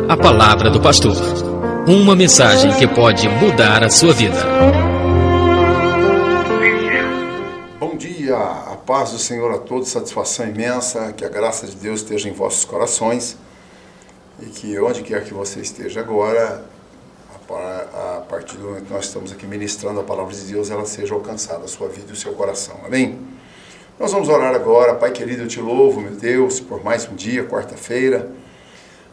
A Palavra do Pastor. Uma mensagem que pode mudar a sua vida. Bom dia, a paz do Senhor a todos, satisfação imensa, que a graça de Deus esteja em vossos corações e que onde quer que você esteja agora, a partir do momento que nós estamos aqui ministrando a Palavra de Deus, ela seja alcançada, a sua vida e o seu coração. Amém? Nós vamos orar agora. Pai querido, eu te louvo, meu Deus, por mais um dia, quarta-feira,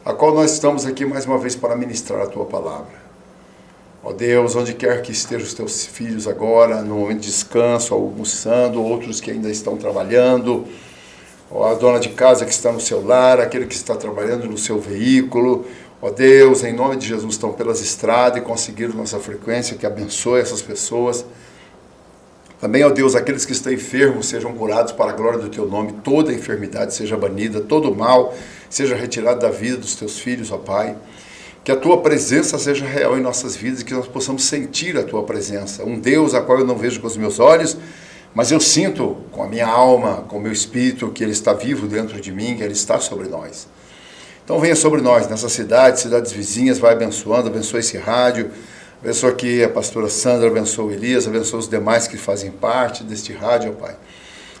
a qual nós estamos aqui mais uma vez para ministrar a Tua Palavra. Ó Deus, onde quer que estejam os Teus filhos agora, no momento de descanso, almoçando, outros que ainda estão trabalhando, ó, a dona de casa que está no seu lar, aquele que está trabalhando no seu veículo, ó Deus, em nome de Jesus, estão pelas estradas e conseguiram nossa frequência, que abençoe essas pessoas. Também, ó Deus, aqueles que estão enfermos sejam curados para a glória do Teu nome, toda enfermidade seja banida, todo mal seja retirado da vida dos Teus filhos, ó Pai. Que a Tua presença seja real em nossas vidas e que nós possamos sentir a Tua presença. Um Deus a qual eu não vejo com os meus olhos, mas eu sinto com a minha alma, com o meu espírito, que Ele está vivo dentro de mim, que Ele está sobre nós. Então venha sobre nós, nessa cidade, cidades vizinhas, vai abençoando, abençoa esse rádio, abençoa aqui a pastora Sandra, abençoa o Elias, abençoa os demais que fazem parte deste rádio, ó Pai.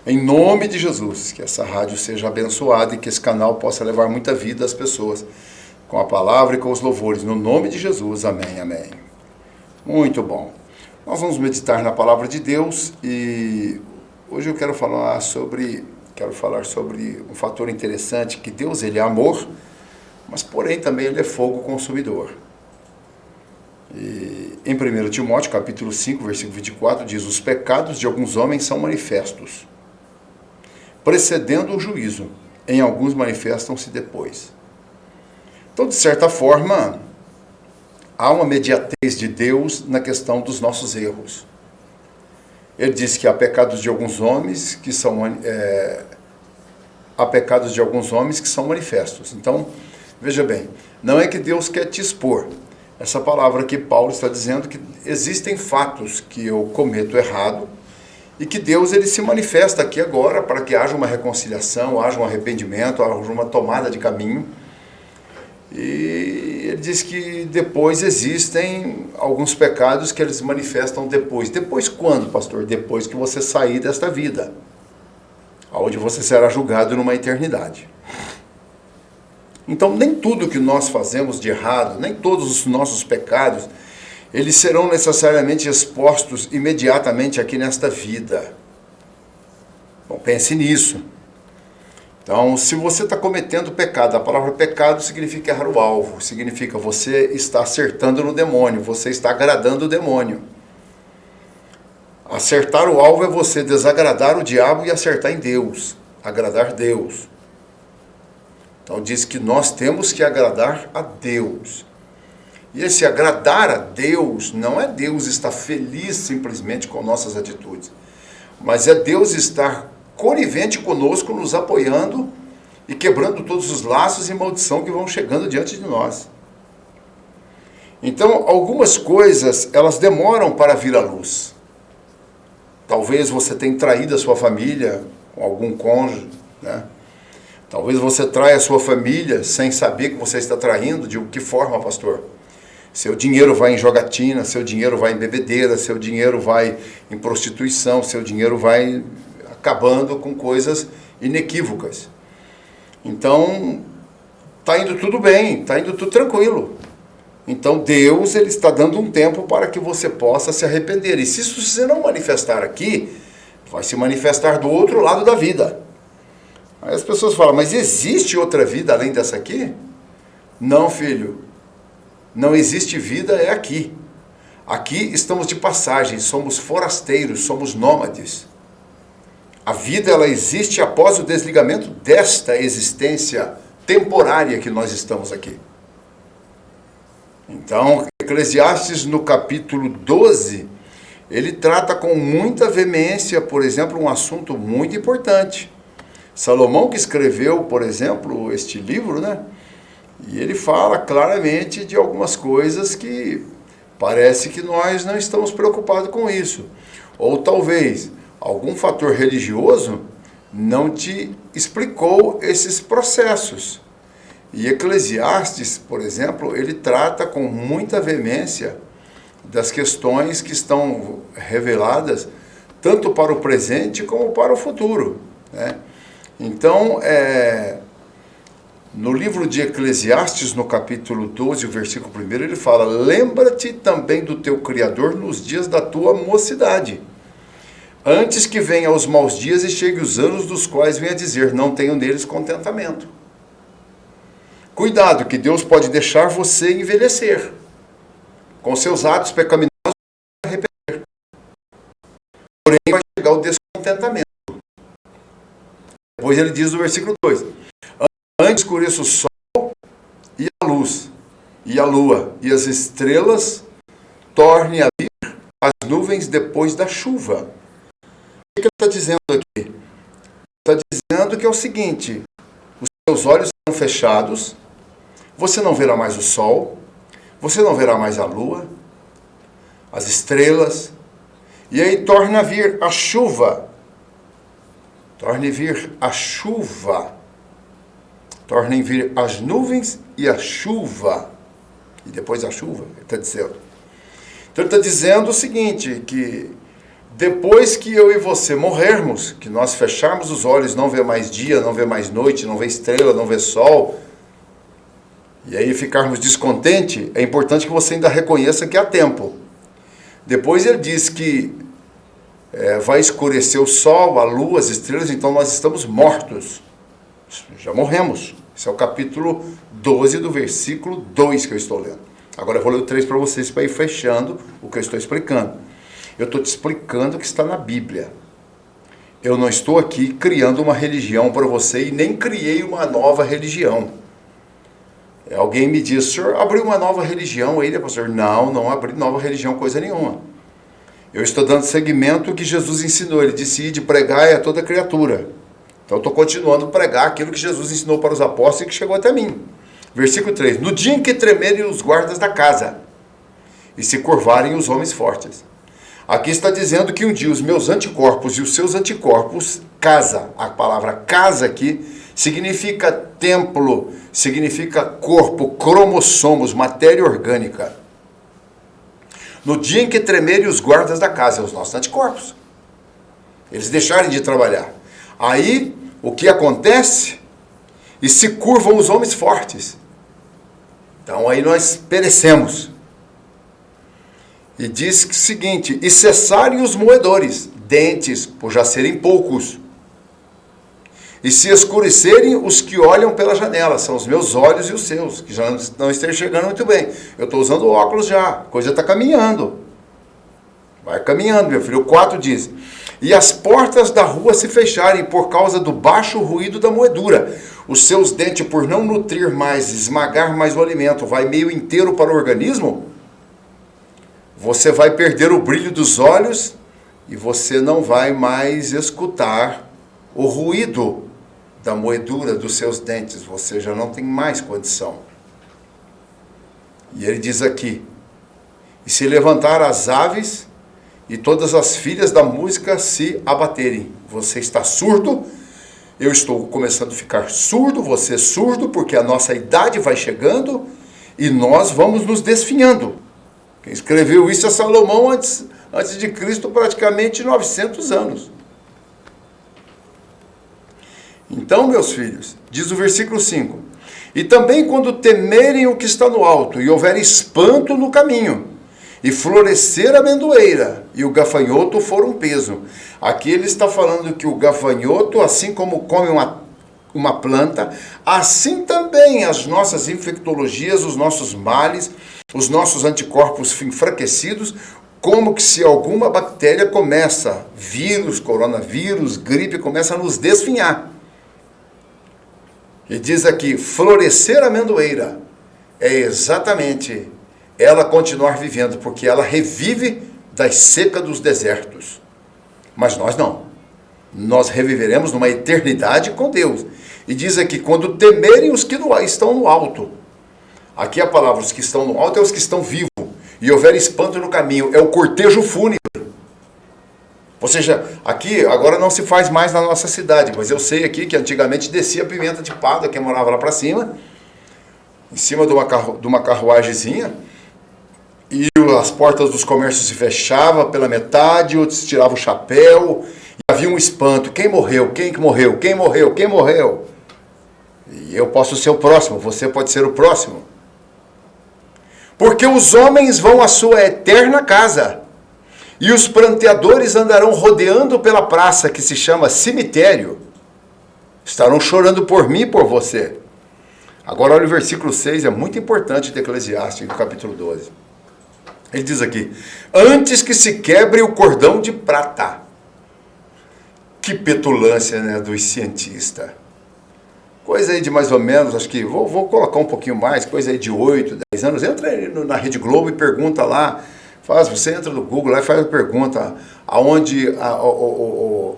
Em nome de Jesus, que essa rádio seja abençoada e que esse canal possa levar muita vida às pessoas, com a palavra e com os louvores. No nome de Jesus, amém, amém. Muito bom. Nós vamos meditar na palavra de Deus e hoje eu quero falar sobre um fator interessante, que Deus, Ele é amor, mas porém também Ele é fogo consumidor. E em 1 Timóteo, capítulo 5, versículo 24, diz: os pecados de alguns homens são manifestos, precedendo o juízo, em alguns manifestam-se depois. Então, de certa forma, há uma mediatez de Deus na questão dos nossos erros. Ele diz que há pecados de alguns homens que são manifestos. Então, veja bem, não é que Deus quer te expor. Essa palavra que Paulo está dizendo que existem fatos que eu cometo errado e que Deus, Ele se manifesta aqui agora para que haja uma reconciliação, haja um arrependimento, haja uma tomada de caminho. E ele diz que depois existem alguns pecados que eles manifestam depois. Depois quando, pastor? Depois que você sair desta vida, onde você será julgado numa eternidade. Então, nem tudo que nós fazemos de errado, nem todos os nossos pecados, eles serão necessariamente expostos imediatamente aqui nesta vida. Bom, pense nisso. Então, se você está cometendo pecado, a palavra pecado significa errar o alvo, significa você está acertando no demônio, você está agradando o demônio. Acertar o alvo é você desagradar o diabo e acertar em Deus, agradar Deus. Então diz que nós temos que agradar a Deus. E esse agradar a Deus não é Deus estar feliz simplesmente com nossas atitudes, mas é Deus estar conivente conosco, nos apoiando e quebrando todos os laços e maldição que vão chegando diante de nós. Então, algumas coisas, elas demoram para vir à luz. Talvez você tenha traído a sua família com algum cônjuge, né? Talvez você traia a sua família sem saber que você está traindo. De que forma, pastor? Seu dinheiro vai em jogatina, seu dinheiro vai em bebedeira, seu dinheiro vai em prostituição, seu dinheiro vai acabando com coisas inequívocas. Então, está indo tudo bem, está indo tudo tranquilo. Então, Deus, Ele está dando um tempo para que você possa se arrepender. E se isso você não manifestar aqui, vai se manifestar do outro lado da vida. Aí as pessoas falam, mas existe outra vida além dessa aqui? Não, filho. Não existe vida, é aqui. Aqui estamos de passagem, somos forasteiros, somos nômades. A vida, ela existe após o desligamento desta existência temporária que nós estamos aqui. Então, Eclesiastes, no capítulo 12, ele trata com muita veemência, por exemplo, um assunto muito importante. Salomão, que escreveu, por exemplo, este livro, né? E ele fala claramente de algumas coisas que parece que nós não estamos preocupados com isso. Ou talvez algum fator religioso não te explicou esses processos. E Eclesiastes, por exemplo, ele trata com muita veemência das questões que estão reveladas tanto para o presente como para o futuro, né? Então, no livro de Eclesiastes, no capítulo 12, o versículo 1, ele fala: lembra-te também do teu Criador nos dias da tua mocidade, antes que venha os maus dias e chegue os anos dos quais venha dizer, não tenho neles contentamento. Cuidado, que Deus pode deixar você envelhecer, com seus atos pecaminosos arrepender. Porém, vai chegar o descontentamento. Depois ele diz no versículo 2, antes escureça o sol e a luz, e a lua, e as estrelas, torne a vir as nuvens depois da chuva. O que ele está dizendo aqui? Está dizendo que é o seguinte: os seus olhos serão fechados, você não verá mais o sol, você não verá mais a lua, as estrelas, e aí torna a vir a chuva. Torne vir a chuva. Tornem vir as nuvens e a chuva. E depois a chuva, ele está dizendo. Então ele está dizendo o seguinte, que depois que eu e você morrermos, que nós fecharmos os olhos, não vê mais dia, não vê mais noite, não vê estrela, não vê sol, e aí ficarmos descontentes, é importante que você ainda reconheça que há tempo. Depois ele diz que vai escurecer o sol, a lua, as estrelas, então nós estamos mortos. Já morremos. Esse é o capítulo 12 do versículo 2 que eu estou lendo. Agora eu vou ler o 3 para vocês, para ir fechando o que eu estou explicando. Eu estou te explicando o que está na Bíblia. Eu não estou aqui criando uma religião para você e nem criei uma nova religião. Alguém me diz, o senhor abriu uma nova religião aí, né, pastor? Não, não abri nova religião, coisa nenhuma. Eu estou dando seguimento ao que Jesus ensinou. Ele disse, ide pregai a toda criatura. Então eu estou continuando a pregar aquilo que Jesus ensinou para os apóstolos e que chegou até mim. Versículo 3. No dia em que tremerem os guardas da casa e se curvarem os homens fortes. Aqui está dizendo que um dia os meus anticorpos e os seus anticorpos, casa, a palavra casa aqui, significa templo, significa corpo, cromossomos, matéria orgânica. No dia em que tremerem os guardas da casa, os nossos anticorpos, eles deixarem de trabalhar. Aí, o que acontece? E se curvam os homens fortes. Então aí nós perecemos. E diz o seguinte, e cessarem os moedores, dentes, por já serem poucos. E se escurecerem os que olham pela janela, são os meus olhos e os seus, que já não estão enxergando muito bem. Eu estou usando óculos já, a coisa está caminhando. Vai caminhando, meu filho. O 4 diz, e as portas da rua se fecharem por causa do baixo ruído da moedura. Os seus dentes, por não nutrir mais, esmagar mais o alimento, vai meio inteiro para o organismo. Você vai perder o brilho dos olhos e você não vai mais escutar o ruído da moedura dos seus dentes. Você já não tem mais condição. E ele diz aqui, e se levantar as aves e todas as filhas da música se abaterem. Você está surdo, eu estou começando a ficar surdo, você surdo, porque a nossa idade vai chegando e nós vamos nos desfinhando. Quem escreveu isso é Salomão antes de Cristo, praticamente 900 anos. Então, meus filhos, diz o versículo 5, e também quando temerem o que está no alto, e houver espanto no caminho, e florescer a amendoeira, e o gafanhoto for um peso. Aqui ele está falando que o gafanhoto, assim como come uma planta, assim também as nossas infectologias, os nossos males, os nossos anticorpos enfraquecidos, como que se alguma bactéria começa, vírus, coronavírus, gripe, começa a nos desfinhar. E diz aqui, florescer a amendoeira é exatamente ela continuar vivendo, porque ela revive das secas dos desertos. Mas nós não. Nós reviveremos numa eternidade com Deus. E diz aqui, quando temerem os que estão no alto. Aqui a palavra, os que estão no alto é os que estão vivos. E houver espanto no caminho, é o cortejo fúnebre. Ou seja, aqui agora não se faz mais na nossa cidade, mas eu sei aqui que antigamente descia a pimenta de pada, quem morava lá para cima, em cima de uma carruagemzinha, e as portas dos comércios se fechavam pela metade, outros tiravam o chapéu, e havia um espanto. Quem morreu? Quem que morreu? Quem morreu? Quem morreu? E eu posso ser o próximo, você pode ser o próximo. Porque os homens vão à sua eterna casa, e os pranteadores andarão rodeando pela praça que se chama cemitério. Estarão chorando por mim e por você. Agora olha o versículo 6, é muito importante de Eclesiastes, do capítulo 12. Ele diz aqui: antes que se quebre o cordão de prata. Que petulância, né, dos cientistas. Coisa aí de mais ou menos, acho que, vou colocar um pouquinho mais, coisa aí de 8, 10 anos. Entra aí na Rede Globo e pergunta lá, você entra no Google lá e faz a pergunta, aonde o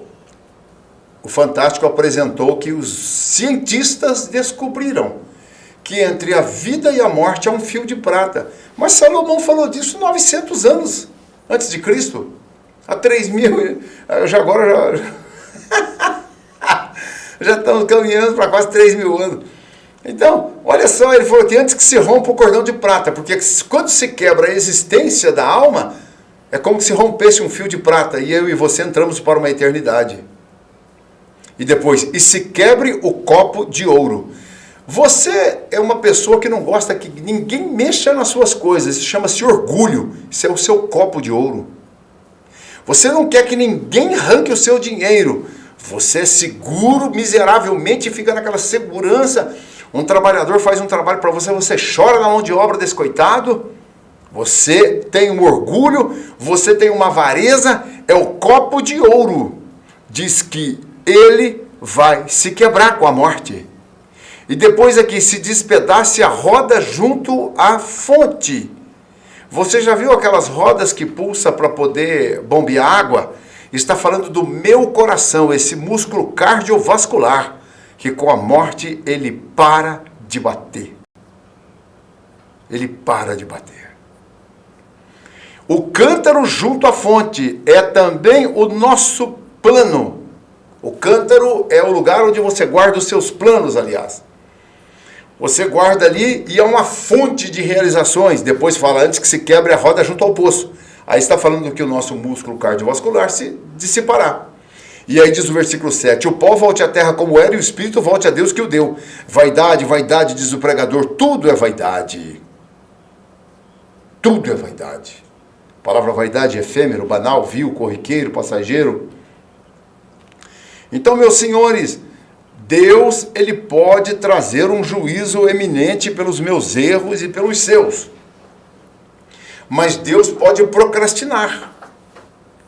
Fantástico apresentou que os cientistas descobriram que entre a vida e a morte há um fio de prata. Mas Salomão falou disso 900 anos antes de Cristo. Há 3.000, já estamos caminhando para quase 3.000 anos. Então, olha só, ele falou que antes que se rompa o cordão de prata, porque quando se quebra a existência da alma, é como se rompesse um fio de prata, e eu e você entramos para uma eternidade. E depois, e se quebre o copo de ouro. Você é uma pessoa que não gosta que ninguém mexa nas suas coisas, isso chama-se orgulho, isso é o seu copo de ouro. Você não quer que ninguém arranque o seu dinheiro, você é seguro miseravelmente e fica naquela segurança. Um trabalhador faz um trabalho para você, você chora na mão de obra desse coitado, você tem um orgulho, você tem uma avareza, é o copo de ouro. Diz que ele vai se quebrar com a morte. E depois aqui, se despedace a roda junto à fonte. Você já viu aquelas rodas que pulsa para poder bombear água? Está falando do meu coração, esse músculo cardiovascular, que com a morte ele para de bater. Ele para de bater. O cântaro junto à fonte é também o nosso plano. O cântaro é o lugar onde você guarda os seus planos, aliás. Você guarda ali e é uma fonte de realizações. Depois fala, antes que se quebre a roda junto ao poço. Aí está falando que o nosso músculo cardiovascular se dissipará. E aí diz o versículo 7, o pó volte à terra como era e o espírito volte a Deus que o deu. Vaidade, vaidade, diz o pregador, tudo é vaidade. Tudo é vaidade. A palavra vaidade é efêmero, banal, vil, corriqueiro, passageiro. Então, meus senhores, Deus, ele pode trazer um juízo eminente pelos meus erros e pelos seus. Mas Deus pode procrastinar,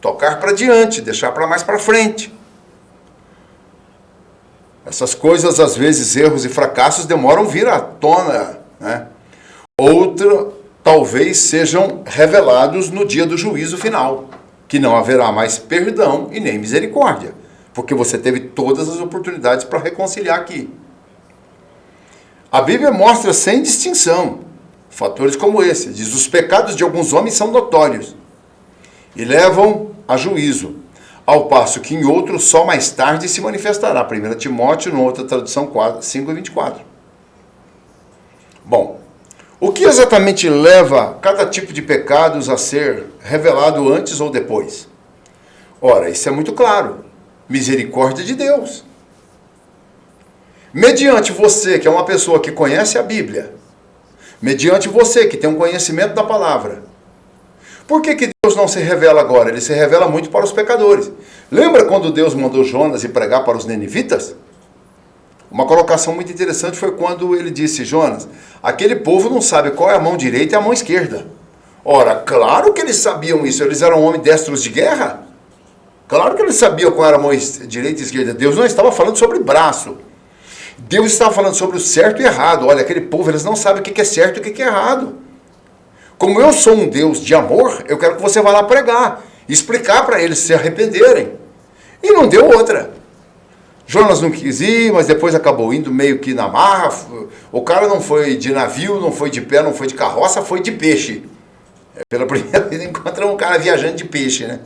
tocar para diante, deixar para mais para frente. Essas coisas, às vezes, erros e fracassos demoram vir à tona, né? Outro, talvez sejam revelados no dia do juízo final, que não haverá mais perdão e nem misericórdia. Porque você teve todas as oportunidades para reconciliar aqui. A Bíblia mostra sem distinção fatores como esse. Diz, os pecados de alguns homens são notórios e levam a juízo, ao passo que em outros só mais tarde se manifestará. 1 Timóteo, numa outra tradução, 5:24. Bom, o que exatamente leva cada tipo de pecados a ser revelado antes ou depois? Ora, isso é muito claro. Misericórdia de Deus. Mediante você, que é uma pessoa que conhece a Bíblia, mediante você, que tem um conhecimento da palavra, por que Deus não se revela agora? Ele se revela muito para os pecadores. Lembra quando Deus mandou Jonas ir pregar para os ninivitas? Uma colocação muito interessante foi quando ele disse, Jonas, aquele povo não sabe qual é a mão direita e a mão esquerda. Ora, claro que eles sabiam isso, eles eram homens destros de guerra. Claro que eles sabiam qual era a mão direita e esquerda. Deus não estava falando sobre braço. Deus estava falando sobre o certo e errado. Olha, aquele povo, eles não sabem o que é certo e o que é errado. Como eu sou um Deus de amor, eu quero que você vá lá pregar, explicar para eles se arrependerem. E não deu outra. Jonas não quis ir, mas depois acabou indo meio que na marra. O cara não foi de navio, não foi de pé, não foi de carroça, foi de peixe. Pela primeira vez encontra um cara viajando de peixe, né?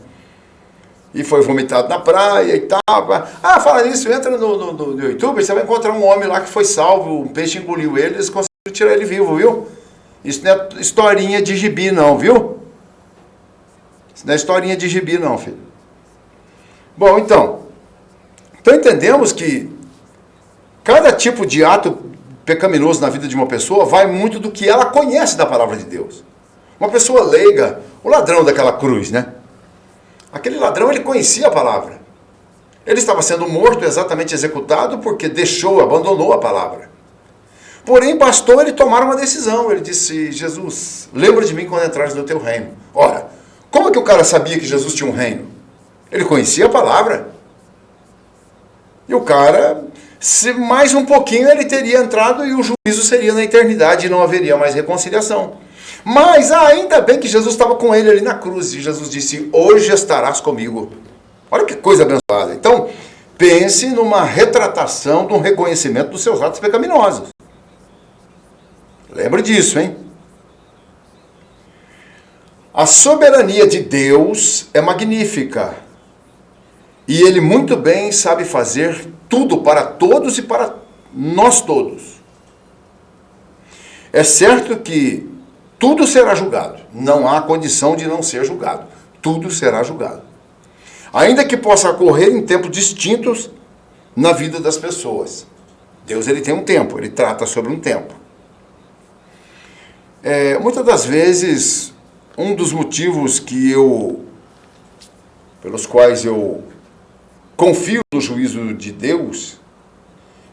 E foi vomitado na praia e tal. Ah, fala nisso, entra no YouTube, você vai encontrar um homem lá que foi salvo, um peixe engoliu ele, eles tirar ele vivo, viu? Isso não é historinha de gibi, não, viu? Isso não é historinha de gibi, não, filho. Bom, então entendemos que cada tipo de ato pecaminoso na vida de uma pessoa vai muito do que ela conhece da palavra de Deus. Uma pessoa leiga, o ladrão daquela cruz, né? Aquele ladrão, ele conhecia a palavra. Ele estava sendo morto, exatamente executado, porque abandonou a palavra. Porém, bastou ele tomar uma decisão. Ele disse: Jesus, lembra de mim quando entrares no teu reino. Ora, como é que o cara sabia que Jesus tinha um reino? Ele conhecia a palavra. E o cara, se mais um pouquinho, ele teria entrado e o juízo seria na eternidade e não haveria mais reconciliação. Mas ainda bem que Jesus estava com ele ali na cruz. E Jesus disse: hoje estarás comigo. Olha que coisa abençoada. Então, pense numa retratação, de um reconhecimento dos seus atos pecaminosos. Lembre disso, hein? A soberania de Deus é magnífica. E Ele muito bem sabe fazer tudo para todos e para nós todos. É certo que tudo será julgado. Não há condição de não ser julgado. Tudo será julgado. Ainda que possa ocorrer em tempos distintos na vida das pessoas. Deus, ele tem um tempo, ele trata sobre um tempo. Muitas das vezes, um dos motivos pelos quais eu confio no juízo de Deus,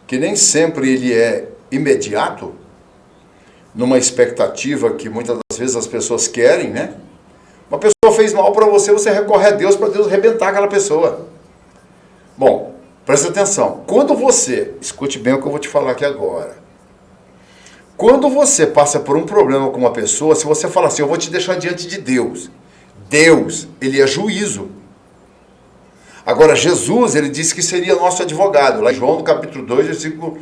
que nem sempre ele é imediato, numa expectativa que muitas das vezes as pessoas querem, né? Uma pessoa fez mal para você, você recorre a Deus para Deus arrebentar aquela pessoa. Bom, presta atenção. Quando você, escute bem o que eu vou te falar aqui agora. Quando você passa por um problema com uma pessoa, se você fala assim: eu vou te deixar diante de Deus. Deus, ele é juízo. Agora, Jesus, ele disse que seria nosso advogado. Lá em João, no capítulo 2, versículo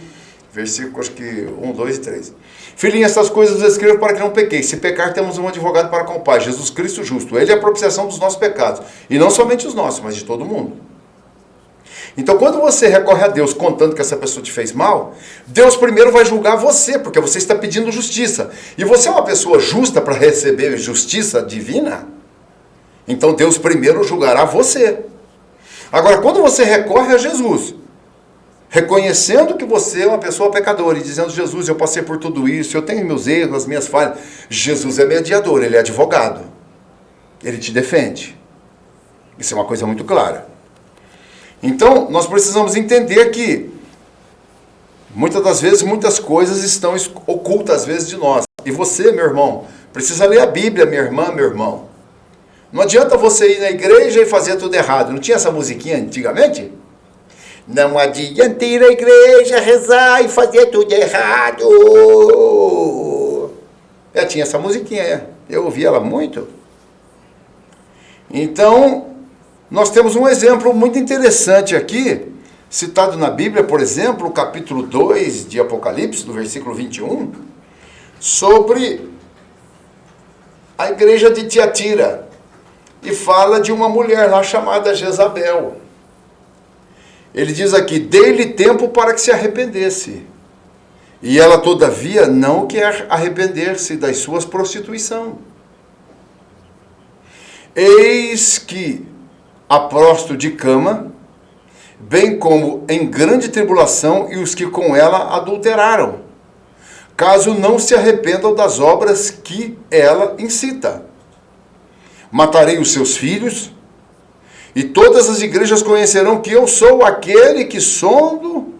acho que 1, 2 e 3. Filhinho, essas coisas eu escrevo para que não pequeis. Se pecar, temos um advogado para com o Pai, Jesus Cristo justo. Ele é a propiciação dos nossos pecados. E não somente os nossos, mas de todo mundo. Então, quando você recorre a Deus contando que essa pessoa te fez mal, Deus primeiro vai julgar você, porque você está pedindo justiça. E você é uma pessoa justa para receber justiça divina? Então, Deus primeiro julgará você. Agora, quando você recorre a Jesus, reconhecendo que você é uma pessoa pecadora e dizendo: Jesus, eu passei por tudo isso, eu tenho meus erros, as minhas falhas. Jesus é mediador, ele é advogado. Ele te defende. Isso é uma coisa muito clara. Então, nós precisamos entender que muitas das vezes, muitas coisas estão ocultas às vezes de nós. E você, meu irmão, precisa ler a Bíblia, minha irmã, meu irmão. Não adianta você ir na igreja e fazer tudo errado. Não tinha essa musiquinha antigamente? Não adianta ir à igreja, rezar e fazer tudo errado. Tinha essa musiquinha, eu ouvi ela muito. Então, nós temos um exemplo muito interessante aqui, citado na Bíblia, por exemplo, o capítulo 2 de Apocalipse, no versículo 21, sobre a igreja de Tiatira. E fala de uma mulher lá chamada Jezabel. Ele diz aqui: dei-lhe tempo para que se arrependesse. E ela, todavia, não quer arrepender-se das suas prostituição. Eis que a prosto de cama, bem como em grande tribulação, e os que com ela adulteraram, caso não se arrependam das obras que ela incita. Matarei os seus filhos, e todas as igrejas conhecerão que eu sou aquele que sondo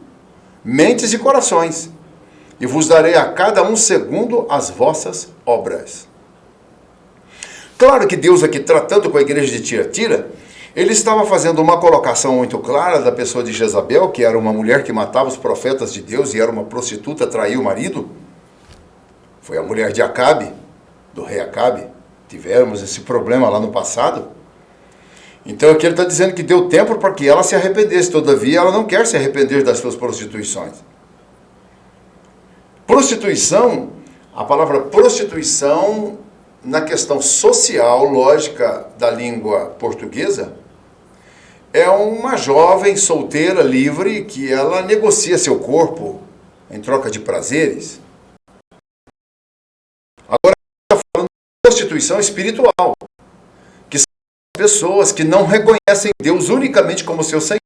mentes e corações, e vos darei a cada um segundo as vossas obras. Claro que Deus aqui, tratando com a igreja de Tiatira, ele estava fazendo uma colocação muito clara da pessoa de Jezabel, que era uma mulher que matava os profetas de Deus e era uma prostituta, traiu o marido. Foi a mulher de Acabe, do rei Acabe. Tivemos esse problema lá no passado. Então aqui ele está dizendo que deu tempo para que ela se arrependesse. Todavia, ela não quer se arrepender das suas prostituições. Prostituição, a palavra prostituição, na questão social, lógica da língua portuguesa, é uma jovem solteira, livre, que ela negocia seu corpo em troca de prazeres. prostituição espiritual, que são pessoas que não reconhecem Deus unicamente como seu Senhor,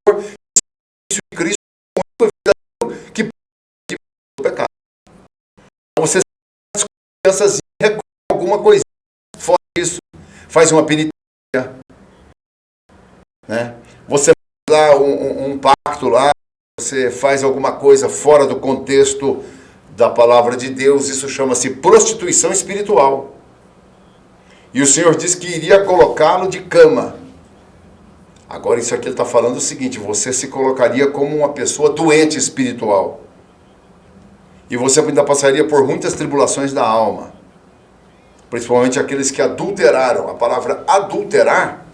e Cristo como que o pecado. Então você as crianças reconhece alguma coisa fora disso, faz uma penitência, né? Você faz lá um pacto lá, você faz alguma coisa fora do contexto da palavra de Deus, isso chama-se prostituição espiritual. E o Senhor disse que iria colocá-lo de cama. Agora isso aqui ele está falando o seguinte, você se colocaria como uma pessoa doente espiritual. E você ainda passaria por muitas tribulações da alma. Principalmente aqueles que adulteraram. A palavra adulterar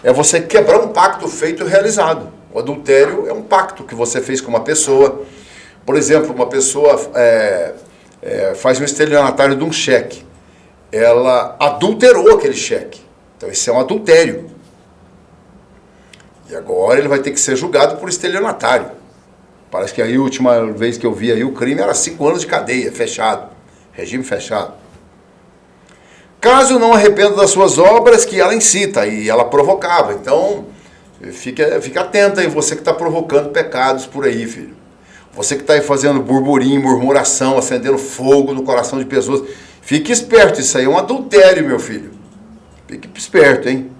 é você quebrar um pacto feito e realizado. O adultério é um pacto que você fez com uma pessoa. Por exemplo, uma pessoa faz um estelionatário de um cheque. Ela adulterou aquele cheque. Então isso é um adultério. E agora ele vai ter que ser julgado por estelionatário. Parece que aí a última vez que eu vi aí o crime era 5 anos de cadeia, fechado. Regime fechado. Caso não arrependa das suas obras que ela incita e ela provocava. Então, fica atento aí, você que está provocando pecados por aí, filho. Você que está aí fazendo burburinho, murmuração, acendendo fogo no coração de pessoas. Fique esperto, isso aí é um adultério, meu filho. Fique esperto, hein?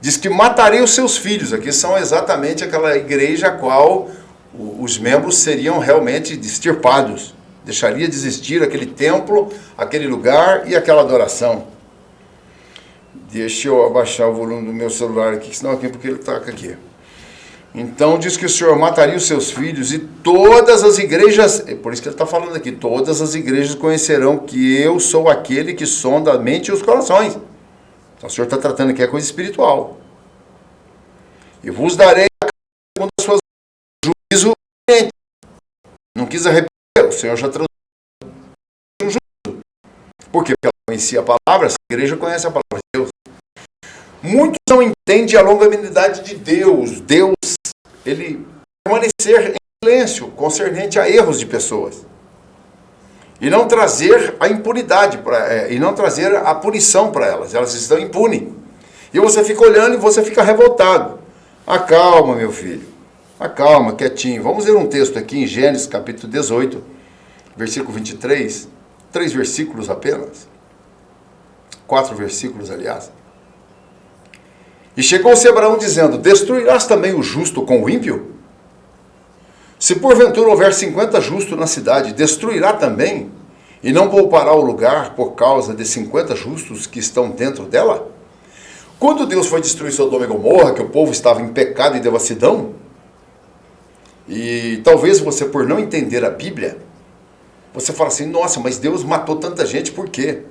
Diz que matarei os seus filhos. Aqui são exatamente aquela igreja a qual os membros seriam realmente extirpados. Deixaria de existir aquele templo, aquele lugar e aquela adoração. Deixa eu abaixar o volume do meu celular aqui, senão aqui porque ele taca aqui. Então diz que o Senhor mataria os seus filhos e todas as igrejas, é por isso que ele está falando aqui, todas as igrejas conhecerão que eu sou aquele que sonda a mente e os corações. Então o Senhor está tratando aqui a coisa espiritual. E vos darei a cada uma das suas juízo. Não quis arrepender, o Senhor já trouxe um juízo. Por quê? Porque ela conhecia a palavra, essa igreja conhece a palavra de Deus. Muitos não entendem a longanimidade de Deus. Deus, ele permanecer em silêncio concernente a erros de pessoas. E não trazer a impunidade, e não trazer a punição para elas. Elas estão impunes. E você fica olhando e você fica revoltado. Acalma, meu filho. Acalma, quietinho. Vamos ler um texto aqui em Gênesis, capítulo 18, versículo 23. 3 versículos apenas. 4 versículos, aliás. E chegou-se Abraão dizendo, destruirás também o justo com o ímpio? Se porventura houver 50 justos na cidade, destruirá também, e não poupará o lugar por causa de 50 justos que estão dentro dela? Quando Deus foi destruir Sodoma e Gomorra, que o povo estava em pecado e devassidão, e talvez você, por não entender a Bíblia, você fala assim, nossa, mas Deus matou tanta gente, por quê?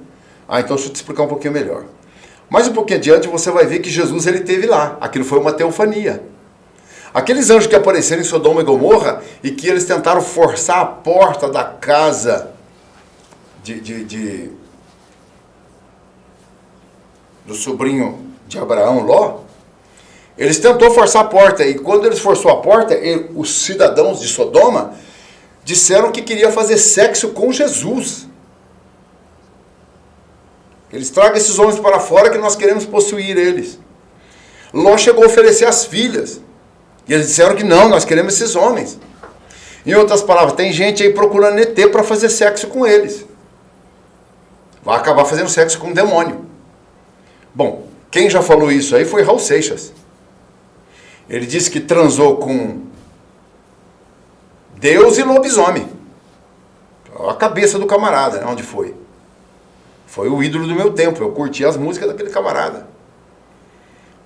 Então deixa eu te explicar um pouquinho melhor. Mais um pouquinho adiante você vai ver que Jesus ele esteve lá. Aquilo foi uma teofania. Aqueles anjos que apareceram em Sodoma e Gomorra e que eles tentaram forçar a porta da casa do sobrinho de Abraão, Ló, eles tentou forçar a porta. E quando eles forçou a porta, os cidadãos de Sodoma disseram que queria fazer sexo com Jesus. Eles tragam esses homens para fora que nós queremos possuir eles. Ló chegou a oferecer as filhas. E eles disseram que não, nós queremos esses homens. Em outras palavras, tem gente aí procurando ET para fazer sexo com eles. Vai acabar fazendo sexo com um demônio. Bom, quem já falou isso aí foi Raul Seixas. Ele disse que transou com Deus e lobisomem. A cabeça do camarada, né? Onde foi? Foi o ídolo do meu tempo. Eu curti as músicas daquele camarada.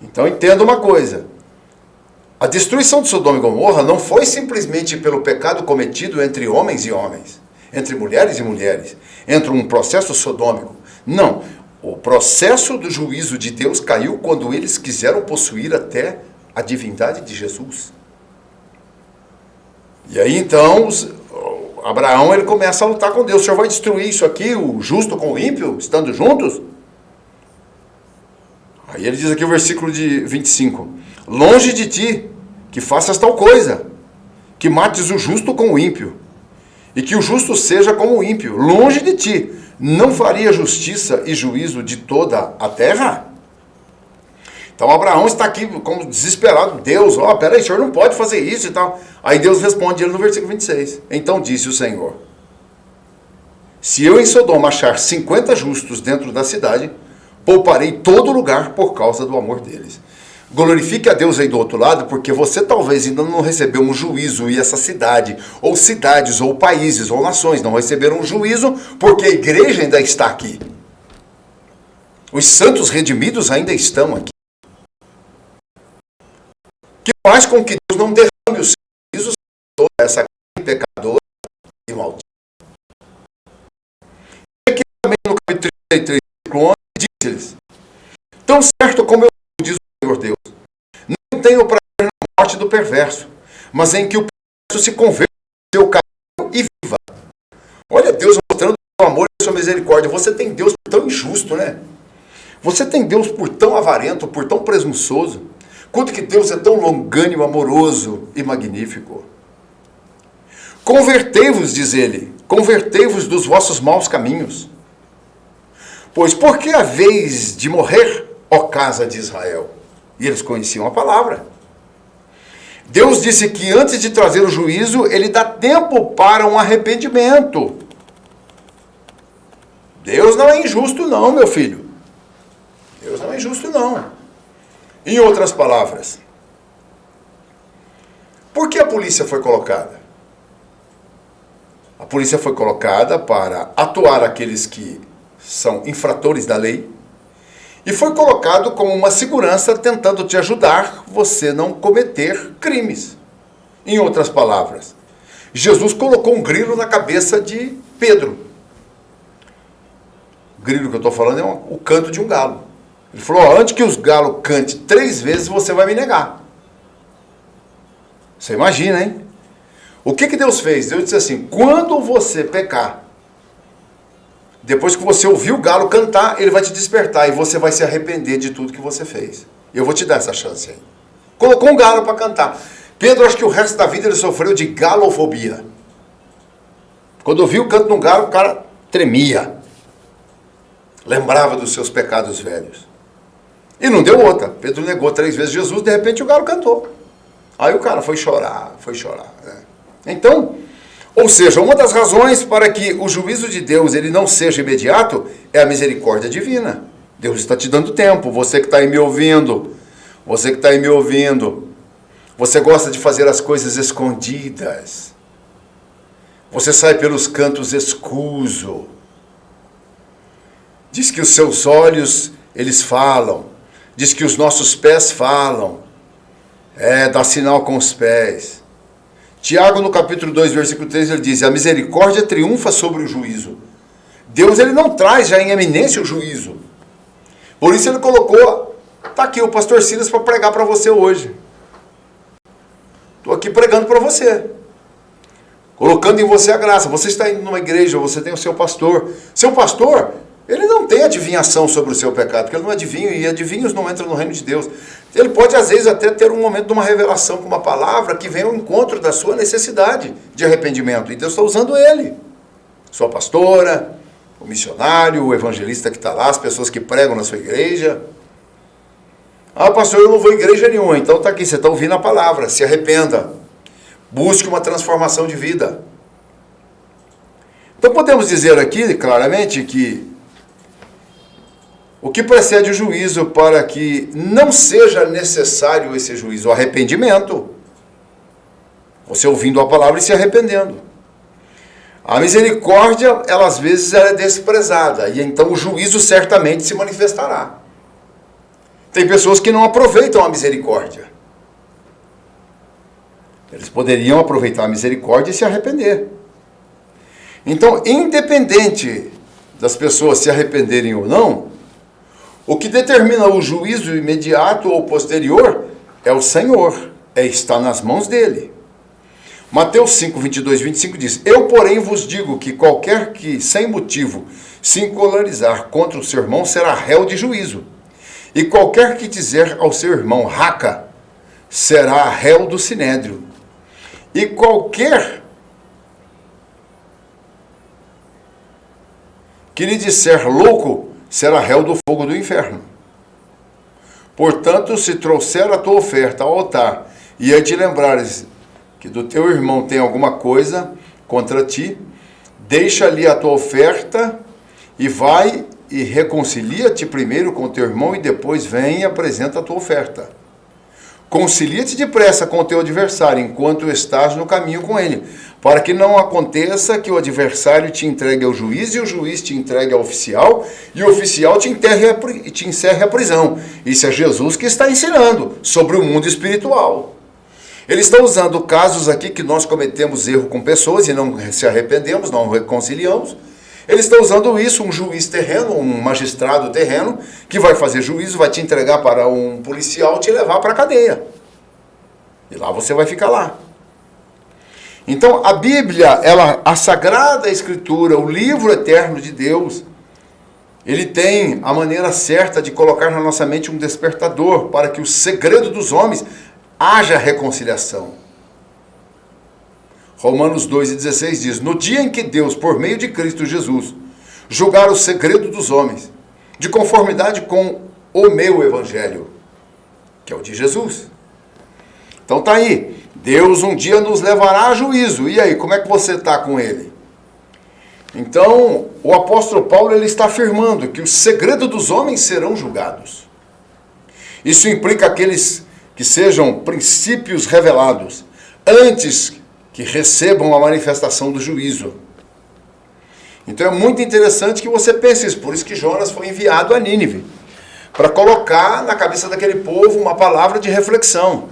Então entenda uma coisa. A destruição de Sodoma e Gomorra não foi simplesmente pelo pecado cometido entre homens e homens, entre mulheres e mulheres, entre um processo sodômico. Não. O processo do juízo de Deus caiu quando eles quiseram possuir até a divindade de Jesus. E aí então, Abraão ele começa a lutar com Deus. O Senhor vai destruir isso aqui, o justo com o ímpio, estando juntos? Aí ele diz aqui o versículo de 25. Longe de ti, que faças tal coisa, que mates o justo com o ímpio, e que o justo seja como o ímpio. Longe de ti, não faria justiça e juízo de toda a terra? Então Abraão está aqui como desesperado. Deus, peraí, o senhor não pode fazer isso e tal. Aí Deus responde ele no versículo 26. Então disse o Senhor: se eu em Sodoma achar 50 justos dentro da cidade, pouparei todo lugar por causa do amor deles. Glorifique a Deus aí do outro lado, porque você talvez ainda não recebeu um juízo, e essa cidade, ou cidades, ou países, ou nações não receberam um juízo, porque a igreja ainda está aqui. Os santos redimidos ainda estão aqui. Que faz com que Deus não derrame o seu juízo sobre essa pecadora e maldita. E aqui também no capítulo 33, versículo 11, diz-lhes: tão certo como eu diz o Senhor Deus, não tenho prazer na morte do perverso, mas em que o perverso se converta ao seu caminho e viva. Olha Deus mostrando o seu amor e a sua misericórdia. Você tem Deus por tão injusto, né? Você tem Deus por tão avarento, por tão presunçoso. Quanto que Deus é tão longânimo, amoroso e magnífico. Convertei-vos, diz ele, convertei-vos dos vossos maus caminhos. Pois por que haveis de morrer, ó casa de Israel? E eles conheciam a palavra. Deus disse que antes de trazer o juízo, ele dá tempo para um arrependimento. Deus não é injusto não, meu filho. Deus não é injusto não. Em outras palavras, por que a polícia foi colocada? A polícia foi colocada para atuar aqueles que são infratores da lei, e foi colocado como uma segurança tentando te ajudar você não cometer crimes. Em outras palavras, Jesus colocou um grilo na cabeça de Pedro. O grilo que eu estou falando é o canto de um galo. Ele falou: antes que os galos cante 3 vezes, você vai me negar. Você imagina, hein? O que Deus fez? Deus disse assim: quando você pecar, depois que você ouvir o galo cantar, ele vai te despertar e você vai se arrepender de tudo que você fez. Eu vou te dar essa chance aí. Colocou um galo para cantar. Pedro, acho que o resto da vida ele sofreu de galofobia. Quando ouviu o canto de um galo, o cara tremia. Lembrava dos seus pecados velhos. E não deu outra. Pedro negou 3 vezes Jesus, de repente o galo cantou. Aí o cara foi chorar. Né? Então, ou seja, uma das razões para que o juízo de Deus ele não seja imediato é a misericórdia divina. Deus está te dando tempo. Você que está aí me ouvindo, você gosta de fazer as coisas escondidas. Você sai pelos cantos escuso. Diz que os seus olhos, eles falam. Diz que os nossos pés falam. Dá sinal com os pés. Tiago, no capítulo 2, versículo 3, ele diz: a misericórdia triunfa sobre o juízo. Deus, ele não traz já em eminência o juízo. Por isso ele colocou, está aqui o pastor Silas para pregar para você hoje. Estou aqui pregando para você. Colocando em você a graça. Você está indo numa igreja, você tem o seu pastor. Seu pastor, ele não tem adivinhação sobre o seu pecado, porque ele não é adivinho, e adivinhos não entram no reino de Deus. Ele pode, às vezes, até ter um momento de uma revelação com uma palavra que vem ao encontro da sua necessidade de arrependimento. E Deus está usando ele. Sua pastora, o missionário, o evangelista que está lá, as pessoas que pregam na sua igreja. Ah, pastor, eu não vou em igreja nenhuma. Então está aqui, você está ouvindo a palavra. Se arrependa. Busque uma transformação de vida. Então podemos dizer aqui, claramente, que o que precede o juízo para que não seja necessário esse juízo? O arrependimento. Você ouvindo a palavra e se arrependendo. A misericórdia, ela às vezes é desprezada, e então o juízo certamente se manifestará. Tem pessoas que não aproveitam a misericórdia. Eles poderiam aproveitar a misericórdia e se arrepender. Então, independente das pessoas se arrependerem ou não, o que determina o juízo imediato ou posterior é o Senhor, está nas mãos dele. Mateus 5, 22, 25 diz: eu, porém, vos digo que qualquer que, sem motivo, se encolerizar contra o seu irmão será réu de juízo. E qualquer que dizer ao seu irmão, raca, será réu do sinédrio. E qualquer que lhe disser louco, será réu do fogo do inferno. Portanto, se trouxer a tua oferta ao altar, e aí te lembrares que do teu irmão tem alguma coisa contra ti, deixa ali a tua oferta e vai e reconcilia-te primeiro com teu irmão e depois vem e apresenta a tua oferta. Concilia-te depressa com o teu adversário enquanto estás no caminho com ele, para que não aconteça que o adversário te entregue ao juiz e o juiz te entregue ao oficial e o oficial te encerre a prisão. Isso é Jesus que está ensinando sobre o mundo espiritual. Ele está usando casos aqui que nós cometemos erro com pessoas e não se arrependemos, não reconciliamos. Ele está usando isso, um juiz terreno, um magistrado terreno, que vai fazer juízo, vai te entregar para um policial e te levar para a cadeia. E lá você vai ficar lá. Então, a Bíblia, a Sagrada Escritura, o livro eterno de Deus, ele tem a maneira certa de colocar na nossa mente um despertador para que o segredo dos homens haja reconciliação. Romanos 2,16 diz, no dia em que Deus, por meio de Cristo Jesus, julgar o segredo dos homens, de conformidade com o meu evangelho, que é o de Jesus. Então tá aí, Deus um dia nos levará a juízo. E aí, como é que você está com ele? Então, o apóstolo Paulo ele está afirmando que o segredo dos homens serão julgados. Isso implica aqueles que sejam princípios revelados, antes que recebam a manifestação do juízo. Então é muito interessante que você pense isso. Por isso que Jonas foi enviado a Nínive, para colocar na cabeça daquele povo uma palavra de reflexão.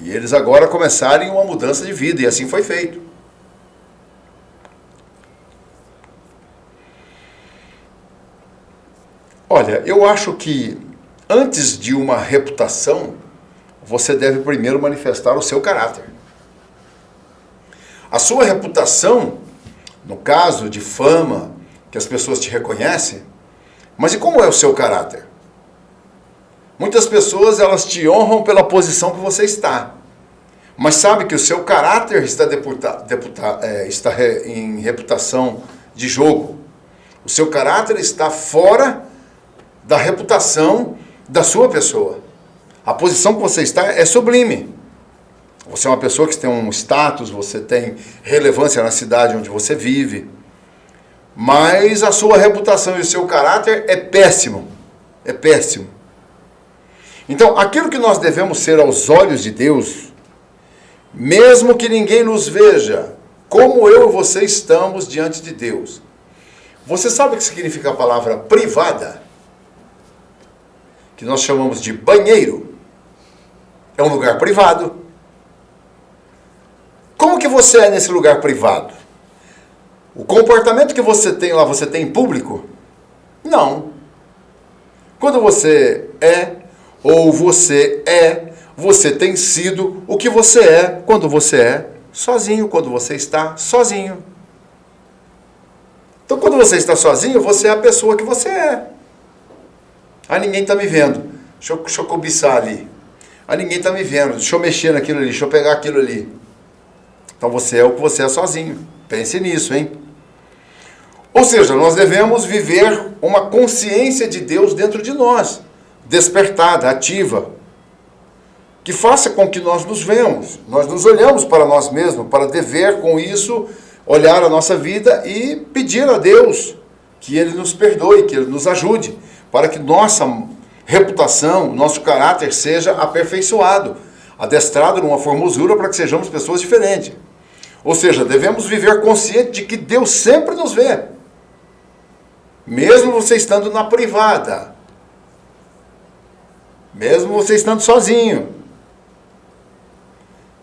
E eles agora começarem uma mudança de vida, e assim foi feito. Olha, eu acho que antes de uma reputação, você deve primeiro manifestar o seu caráter. A sua reputação, no caso de fama, que as pessoas te reconhecem, mas e como é o seu caráter? Muitas pessoas, elas te honram pela posição que você está, mas sabe que o seu caráter está em reputação de jogo. O seu caráter está fora da reputação da sua pessoa. A posição que você está é sublime. Você é uma pessoa que tem um status, você tem relevância na cidade onde você vive, mas a sua reputação e o seu caráter é péssimo. É péssimo. Então, aquilo que nós devemos ser aos olhos de Deus, mesmo que ninguém nos veja, como eu e você estamos diante de Deus. Você sabe o que significa a palavra privada? Que nós chamamos de banheiro. É um lugar privado. Como que você é nesse lugar privado? O comportamento que você tem lá, você tem em público? Não. Quando você é, ou você tem sido o que você é quando você é sozinho, quando você está sozinho. Então, quando você está sozinho, você é a pessoa que você é. Ah, ninguém está me vendo. Deixa eu cobiçar ali. Ah, ninguém está me vendo. Deixa eu mexer naquilo ali, deixa eu pegar aquilo ali. Então você é o que você é sozinho. Pense nisso, hein? Ou seja, nós devemos viver uma consciência de Deus dentro de nós, despertada, ativa, que faça com que nós nos vemos, nós nos olhamos para nós mesmos, para dever com isso, olhar a nossa vida e pedir a Deus que Ele nos perdoe, que Ele nos ajude, para que nossa reputação, nosso caráter seja aperfeiçoado, adestrado numa formosura para que sejamos pessoas diferentes. Ou seja, devemos viver consciente de que Deus sempre nos vê. Mesmo você estando na privada. Mesmo você estando sozinho.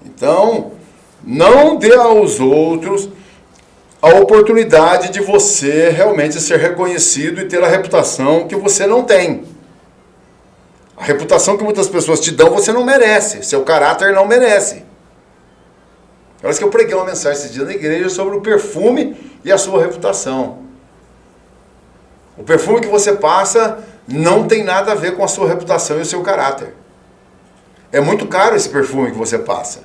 Então, não dê aos outros a oportunidade de você realmente ser reconhecido e ter a reputação que você não tem. A reputação que muitas pessoas te dão, você não merece. Seu caráter não merece. Parece que eu preguei uma mensagem esse dia na igreja sobre o perfume e a sua reputação. O perfume que você passa não tem nada a ver com a sua reputação e o seu caráter. É muito caro esse perfume que você passa.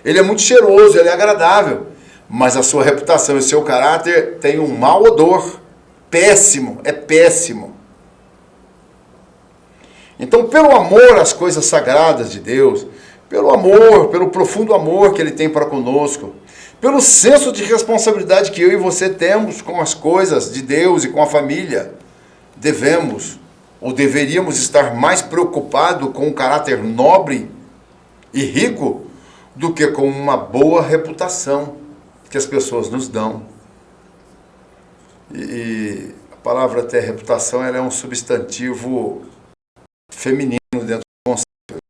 Ele é muito cheiroso, ele é agradável. mas a sua reputação e o seu caráter têm um mau odor. Péssimo, é péssimo. Então, pelo amor às coisas sagradas de Deus, pelo amor, pelo profundo amor que Ele tem para conosco, pelo senso de responsabilidade que eu e você temos com as coisas de Deus e com a família, devemos ou deveríamos estar mais preocupados com um caráter nobre e rico do que com uma boa reputação que as pessoas nos dão. E a palavra até reputação, ela é um substantivo feminino dentro do conceito.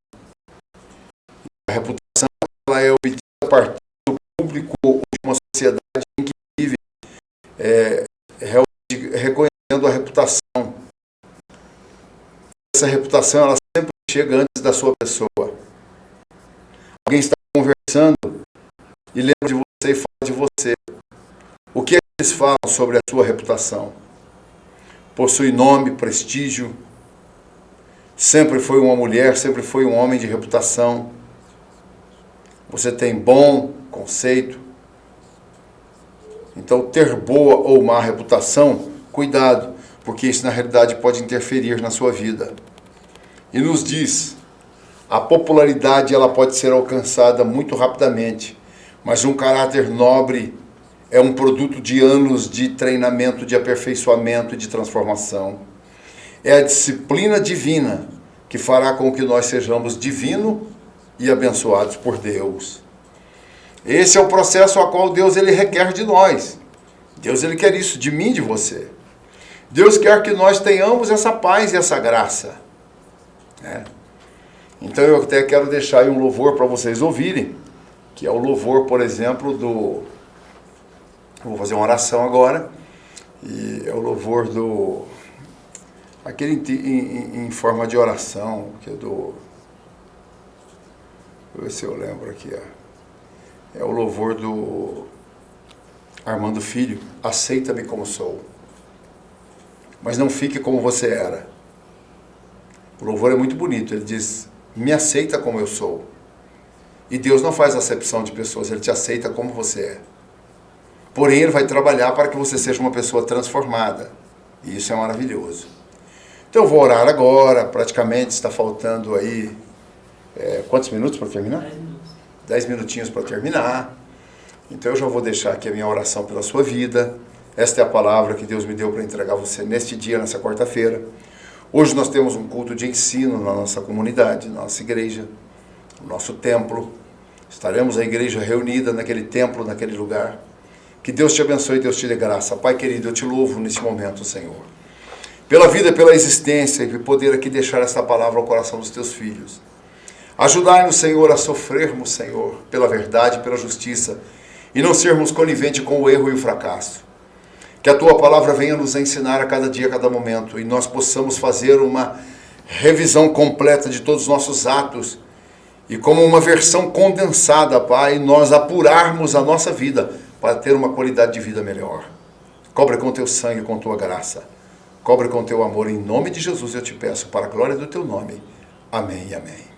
A reputação, ela é obtida a partir do público ou de uma sociedade em que vive, reconhecendo a reputação. Essa reputação, ela sempre chega antes da sua pessoa. Alguém está conversando e lembra de você e fala de você. O que eles falam sobre a sua reputação? Possui nome, prestígio, sempre foi uma mulher, sempre foi um homem de reputação. Você tem bom conceito. Então, ter boa ou má reputação, cuidado, porque isso na realidade pode interferir na sua vida. E nos diz, a popularidade ela pode ser alcançada muito rapidamente, mas um caráter nobre é um produto de anos de treinamento, de aperfeiçoamento e de transformação. É a disciplina divina que fará com que nós sejamos divinos e abençoados por Deus. Esse é o processo a qual Deus ele requer de nós. Deus ele quer isso de mim e de você. Deus quer que nós tenhamos essa paz e essa graça. Então eu até quero deixar aí um louvor para vocês ouvirem, que é o louvor, por exemplo, do... Vou fazer uma oração agora, e é o louvor do... Aquele em forma de oração, que é do... Vou ver se eu lembro aqui, é o louvor do Armando Filho, aceita-me como sou, mas não fique como você era. O louvor é muito bonito, ele diz, me aceita como eu sou. E Deus não faz acepção de pessoas, Ele te aceita como você é. Porém, Ele vai trabalhar para que você seja uma pessoa transformada. E isso é maravilhoso. Então eu vou orar agora, praticamente está faltando aí, quantos minutos para terminar? 10 minutos. 10 minutinhos para terminar. Então eu já vou deixar aqui a minha oração pela sua vida. Esta é a palavra que Deus me deu para entregar a você neste dia, nessa quarta-feira. Hoje nós temos um culto de ensino na nossa comunidade, na nossa igreja, no nosso templo. Estaremos a igreja reunida naquele templo, naquele lugar. Que Deus te abençoe e Deus te dê graça. Pai querido, eu te louvo nesse momento, Senhor. Pela vida, pela existência e por poder aqui deixar esta palavra ao coração dos teus filhos. Ajudai-nos, Senhor, a sofrermos, Senhor, pela verdade, pela justiça e não sermos coniventes com o erro e o fracasso. Que a tua palavra venha nos ensinar a cada dia, a cada momento, e nós possamos fazer uma revisão completa de todos os nossos atos, e como uma versão condensada, Pai, nós apurarmos a nossa vida para ter uma qualidade de vida melhor. Cobre com teu sangue, com tua graça. Cobre com teu amor, em nome de Jesus eu te peço, para a glória do teu nome. Amém e amém.